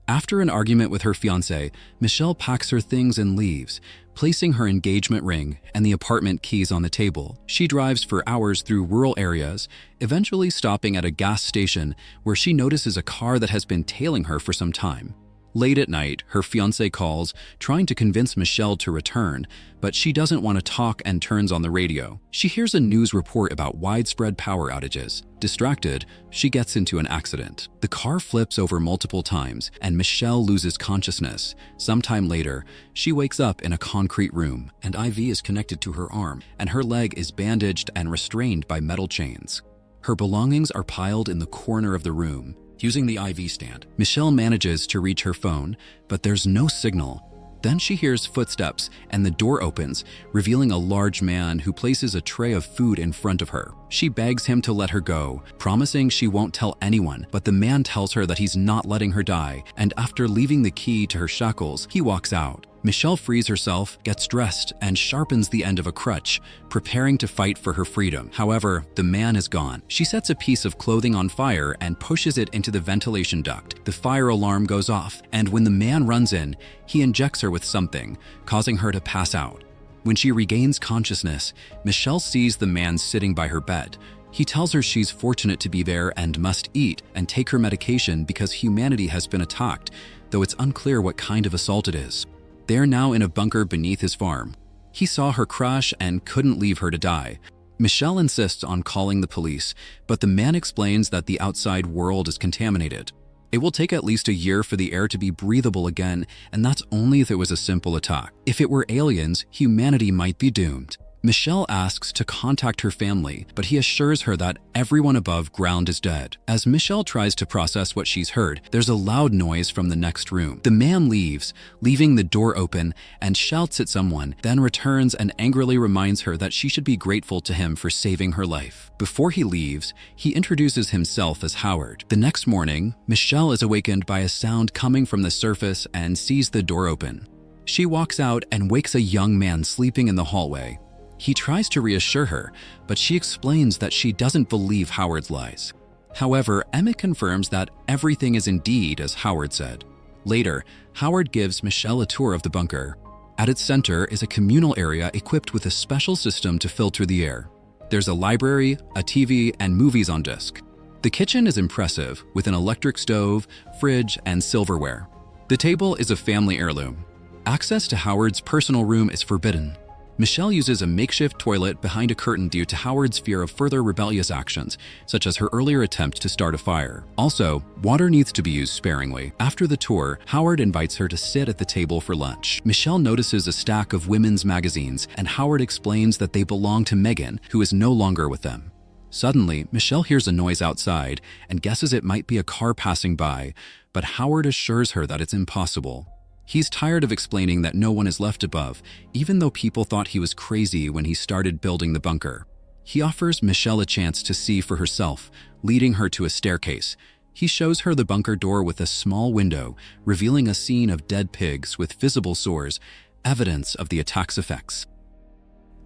After an argument with her fiancé, Michelle packs her things and leaves, placing her engagement ring and the apartment keys on the table. She drives for hours through rural areas, eventually stopping at a gas station where she notices a car that has been tailing her for some time. Late at night, her fiancé calls, trying to convince Michelle to return, but she doesn't want to talk and turns on the radio. She hears a news report about widespread power outages. Distracted, she gets into an accident. The car flips over multiple times, and Michelle loses consciousness. Sometime later, she wakes up in a concrete room. An IV is connected to her arm, and her leg is bandaged and restrained by metal chains. Her belongings are piled in the corner of the room. Using the IV stand, Michelle manages to reach her phone, but there's no signal. Then she hears footsteps and the door opens, revealing a large man who places a tray of food in front of her. She begs him to let her go, promising she won't tell anyone, but the man tells her that he's not letting her die, and after leaving the key to her shackles, he walks out. Michelle frees herself, gets dressed, and sharpens the end of a crutch, preparing to fight for her freedom. However, the man is gone. She sets a piece of clothing on fire and pushes it into the ventilation duct. The fire alarm goes off, and when the man runs in, he injects her with something, causing her to pass out. When she regains consciousness, Michelle sees the man sitting by her bed. He tells her she's fortunate to be there and must eat and take her medication because humanity has been attacked, though it's unclear what kind of assault it is. They're now in a bunker beneath his farm. He saw her crash and couldn't leave her to die. Michelle insists on calling the police, but the man explains that the outside world is contaminated. It will take at least a year for the air to be breathable again, and that's only if it was a simple attack. If it were aliens, humanity might be doomed. Michelle asks to contact her family, but he assures her that everyone above ground is dead. As Michelle tries to process what she's heard, there's a loud noise from the next room. The man leaves, leaving the door open, and shouts at someone, then returns and angrily reminds her that she should be grateful to him for saving her life. Before he leaves, he introduces himself as Howard. The next morning, Michelle is awakened by a sound coming from the surface and sees the door open. She walks out and wakes a young man sleeping in the hallway. He tries to reassure her, but she explains that she doesn't believe Howard's lies. However, Emmett confirms that everything is indeed as Howard said. Later, Howard gives Michelle a tour of the bunker. At its center is a communal area equipped with a special system to filter the air. There's a library, a TV, and movies on disc. The kitchen is impressive, with an electric stove, fridge, and silverware. The table is a family heirloom. Access to Howard's personal room is forbidden. Michelle uses a makeshift toilet behind a curtain due to Howard's fear of further rebellious actions, such as her earlier attempt to start a fire. Also, water needs to be used sparingly. After the tour, Howard invites her to sit at the table for lunch. Michelle notices a stack of women's magazines, and Howard explains that they belong to Megan, who is no longer with them. Suddenly, Michelle hears a noise outside and guesses it might be a car passing by, but Howard assures her that it's impossible. He's tired of explaining that no one is left above, even though people thought he was crazy when he started building the bunker. He offers Michelle a chance to see for herself, leading her to a staircase. He shows her the bunker door with a small window, revealing a scene of dead pigs with visible sores, evidence of the attack's effects.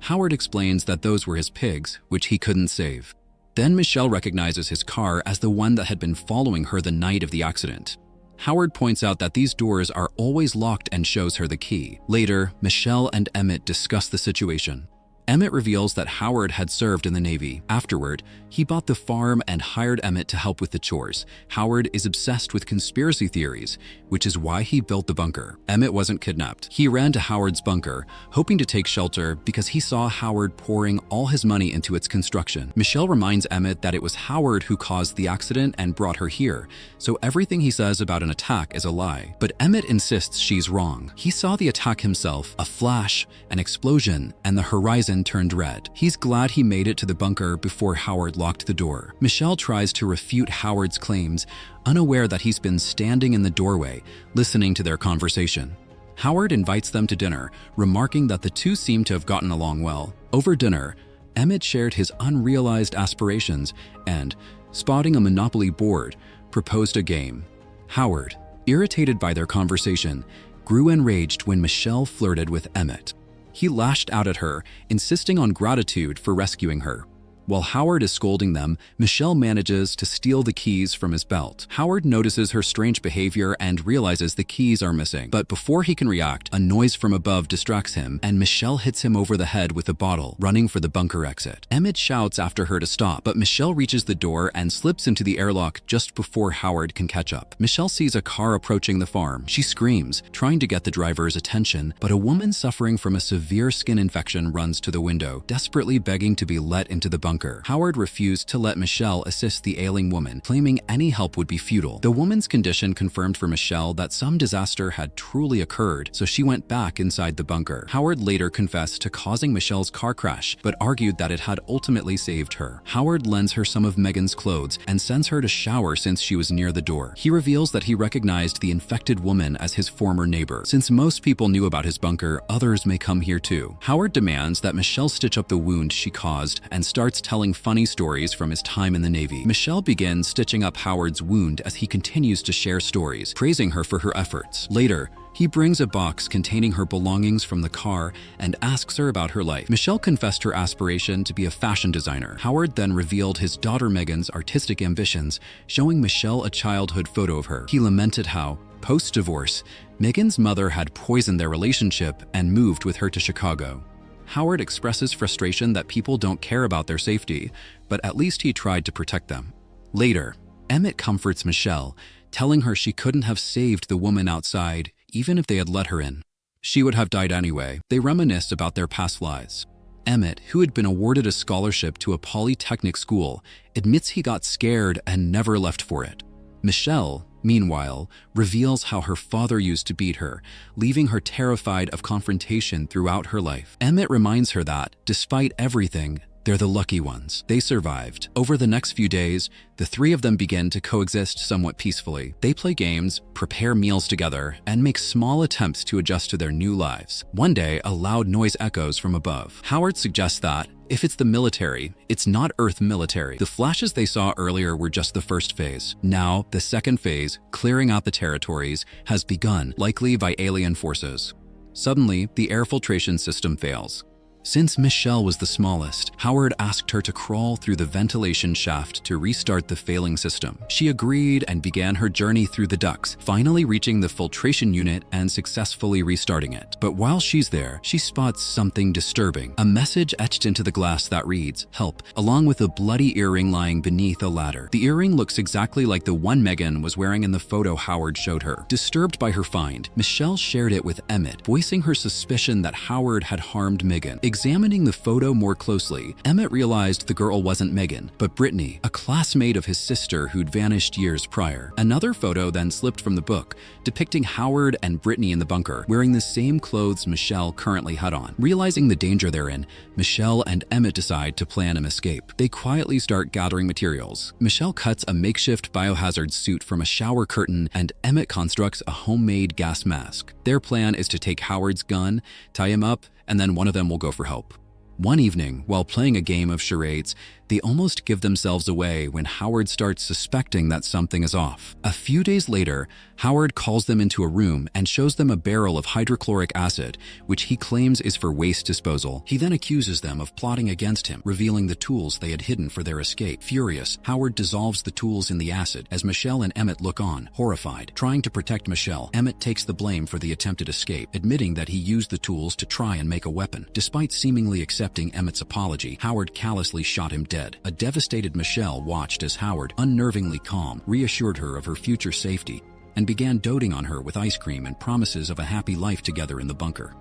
Howard explains that those were his pigs, which he couldn't save. Then Michelle recognizes his car as the one that had been following her the night of the accident. Howard points out that these doors are always locked and shows her the key. Later, Michelle and Emmett discuss the situation. Emmett reveals that Howard had served in the Navy. Afterward, he bought the farm and hired Emmett to help with the chores. Howard is obsessed with conspiracy theories, which is why he built the bunker. Emmett wasn't kidnapped. He ran to Howard's bunker, hoping to take shelter because he saw Howard pouring all his money into its construction. Michelle reminds Emmett that it was Howard who caused the accident and brought her here, so everything he says about an attack is a lie. But Emmett insists she's wrong. He saw the attack himself, a flash, an explosion, and the horizon turned red. He's glad he made it to the bunker before Howard locked the door. Michelle tries to refute Howard's claims, unaware that he's been standing in the doorway, listening to their conversation. Howard invites them to dinner, remarking that the two seem to have gotten along well. Over dinner, Emmett shared his unrealized aspirations and, spotting a Monopoly board, proposed a game. Howard, irritated by their conversation, grew enraged when Michelle flirted with Emmett. He lashed out at her, insisting on gratitude for rescuing her. While Howard is scolding them, Michelle manages to steal the keys from his belt. Howard notices her strange behavior and realizes the keys are missing. But before he can react, a noise from above distracts him, and Michelle hits him over the head with a bottle, running for the bunker exit. Emmett shouts after her to stop, but Michelle reaches the door and slips into the airlock just before Howard can catch up. Michelle sees a car approaching the farm. She screams, trying to get the driver's attention, but a woman suffering from a severe skin infection runs to the window, desperately begging to be let into the bunker. Howard refused to let Michelle assist the ailing woman, claiming any help would be futile. The woman's condition confirmed for Michelle that some disaster had truly occurred, so she went back inside the bunker. Howard later confessed to causing Michelle's car crash, but argued that it had ultimately saved her. Howard lends her some of Megan's clothes and sends her to shower since she was near the door. He reveals that he recognized the infected woman as his former neighbor. Since most people knew about his bunker, others may come here too. Howard demands that Michelle stitch up the wound she caused and starts telling funny stories from his time in the Navy. Michelle begins stitching up Howard's wound as he continues to share stories, praising her for her efforts. Later, he brings a box containing her belongings from the car and asks her about her life. Michelle confessed her aspiration to be a fashion designer. Howard then revealed his daughter Megan's artistic ambitions, showing Michelle a childhood photo of her. He lamented how, post-divorce, Megan's mother had poisoned their relationship and moved with her to Chicago. Howard expresses frustration that people don't care about their safety, but at least he tried to protect them. Later, Emmett comforts Michelle, telling her she couldn't have saved the woman outside even if they had let her in. She would have died anyway. They reminisce about their past lives. Emmett, who had been awarded a scholarship to a polytechnic school, admits he got scared and never left for it. Michelle, meanwhile, reveals how her father used to beat her, leaving her terrified of confrontation throughout her life. Emmett reminds her that, despite everything, they're the lucky ones. They survived. Over the next few days, the three of them begin to coexist somewhat peacefully. They play games, prepare meals together, and make small attempts to adjust to their new lives. One day, a loud noise echoes from above. Howard suggests that, if it's the military, it's not Earth military. The flashes they saw earlier were just the first phase. Now, the second phase, clearing out the territories, has begun, likely by alien forces. Suddenly, the air filtration system fails. Since Michelle was the smallest, Howard asked her to crawl through the ventilation shaft to restart the failing system. She agreed and began her journey through the ducts, finally reaching the filtration unit and successfully restarting it. But while she's there, she spots something disturbing. A message etched into the glass that reads, "Help," along with a bloody earring lying beneath a ladder. The earring looks exactly like the one Megan was wearing in the photo Howard showed her. Disturbed by her find, Michelle shared it with Emmett, voicing her suspicion that Howard had harmed Megan. Examining the photo more closely, Emmett realized the girl wasn't Megan, but Brittany, a classmate of his sister who'd vanished years prior. Another photo then slipped from the book, depicting Howard and Brittany in the bunker, wearing the same clothes Michelle currently had on. Realizing the danger they're in, Michelle and Emmett decide to plan an escape. They quietly start gathering materials. Michelle cuts a makeshift biohazard suit from a shower curtain, and Emmett constructs a homemade gas mask. Their plan is to take Howard's gun, tie him up, and then one of them will go for help. One evening, while playing a game of charades, they almost give themselves away when Howard starts suspecting that something is off. A few days later, Howard calls them into a room and shows them a barrel of hydrochloric acid, which he claims is for waste disposal. He then accuses them of plotting against him, revealing the tools they had hidden for their escape. Furious, Howard dissolves the tools in the acid as Michelle and Emmett look on, horrified. Trying to protect Michelle, Emmett takes the blame for the attempted escape, admitting that he used the tools to try and make a weapon. Despite seemingly accepting Emmett's apology, Howard callously shot him dead. A devastated Michelle watched as Howard, unnervingly calm, reassured her of her future safety and began doting on her with ice cream and promises of a happy life together in the bunker.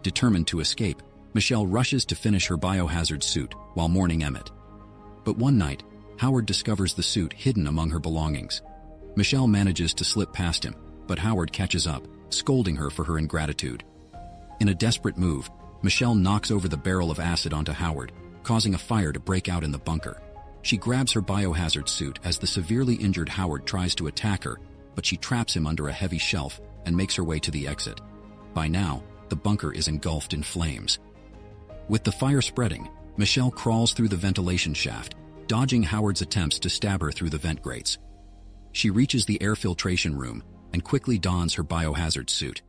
Determined to escape, Michelle rushes to finish her biohazard suit while mourning Emmett. But one night, Howard discovers the suit hidden among her belongings. Michelle manages to slip past him, but Howard catches up, scolding her for her ingratitude. In a desperate move, Michelle knocks over the barrel of acid onto Howard, causing a fire to break out in the bunker. She grabs her biohazard suit as the severely injured Howard tries to attack her, but she traps him under a heavy shelf and makes her way to the exit. By now, the bunker is engulfed in flames. With the fire spreading, Michelle crawls through the ventilation shaft, dodging Howard's attempts to stab her through the vent grates. She reaches the air filtration room and quickly dons her biohazard suit.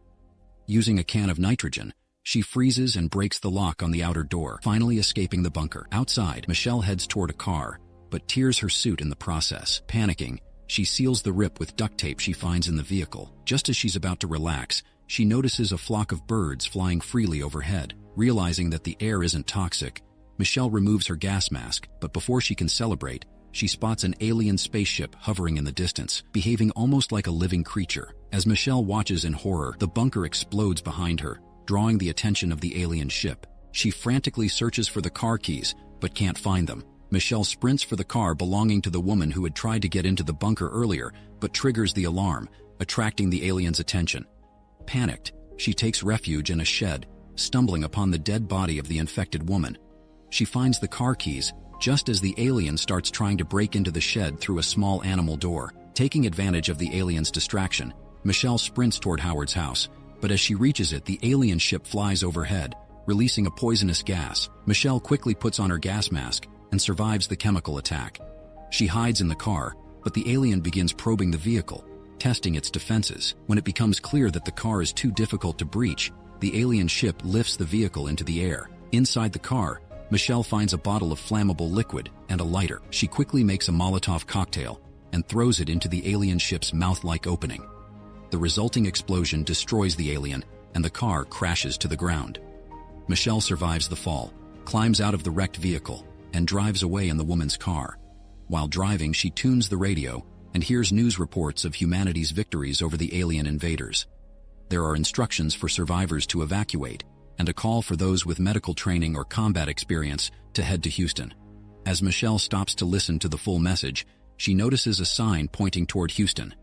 Using a can of nitrogen, She freezes and breaks the lock on the outer door, finally escaping the bunker. Outside, Michelle heads toward a car, but tears her suit in the process. Panicking, she seals the rip with duct tape she finds in the vehicle. Just as she's about to relax, she notices a flock of birds flying freely overhead. Realizing that the air isn't toxic, Michelle removes her gas mask, but before she can celebrate, she spots an alien spaceship hovering in the distance, behaving almost like a living creature. As Michelle watches in horror, the bunker explodes behind her, drawing the attention of the alien ship. She frantically searches for the car keys, but can't find them. Michelle sprints for the car belonging to the woman who had tried to get into the bunker earlier, but triggers the alarm, attracting the alien's attention. Panicked, she takes refuge in a shed, stumbling upon the dead body of the infected woman. She finds the car keys just as the alien starts trying to break into the shed through a small animal door. Taking advantage of the alien's distraction, Michelle sprints toward Howard's house, but as she reaches it, the alien ship flies overhead, releasing a poisonous gas. Michelle quickly puts on her gas mask and survives the chemical attack. She hides in the car, but the alien begins probing the vehicle, testing its defenses. When it becomes clear that the car is too difficult to breach, the alien ship lifts the vehicle into the air. Inside the car, Michelle finds a bottle of flammable liquid and a lighter. She quickly makes a Molotov cocktail and throws it into the alien ship's mouth-like opening. The resulting explosion destroys the alien, and the car crashes to the ground. Michelle survives the fall, climbs out of the wrecked vehicle, and drives away in the woman's car. While driving, she tunes the radio and hears news reports of humanity's victories over the alien invaders. There are instructions for survivors to evacuate, and a call for those with medical training or combat experience to head to Houston. As Michelle stops to listen to the full message, she notices a sign pointing toward Houston.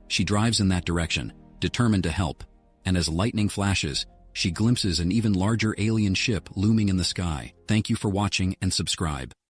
She drives in that direction, determined to help, and as lightning flashes, she glimpses an even larger alien ship looming in the sky. Thank you for watching and subscribe.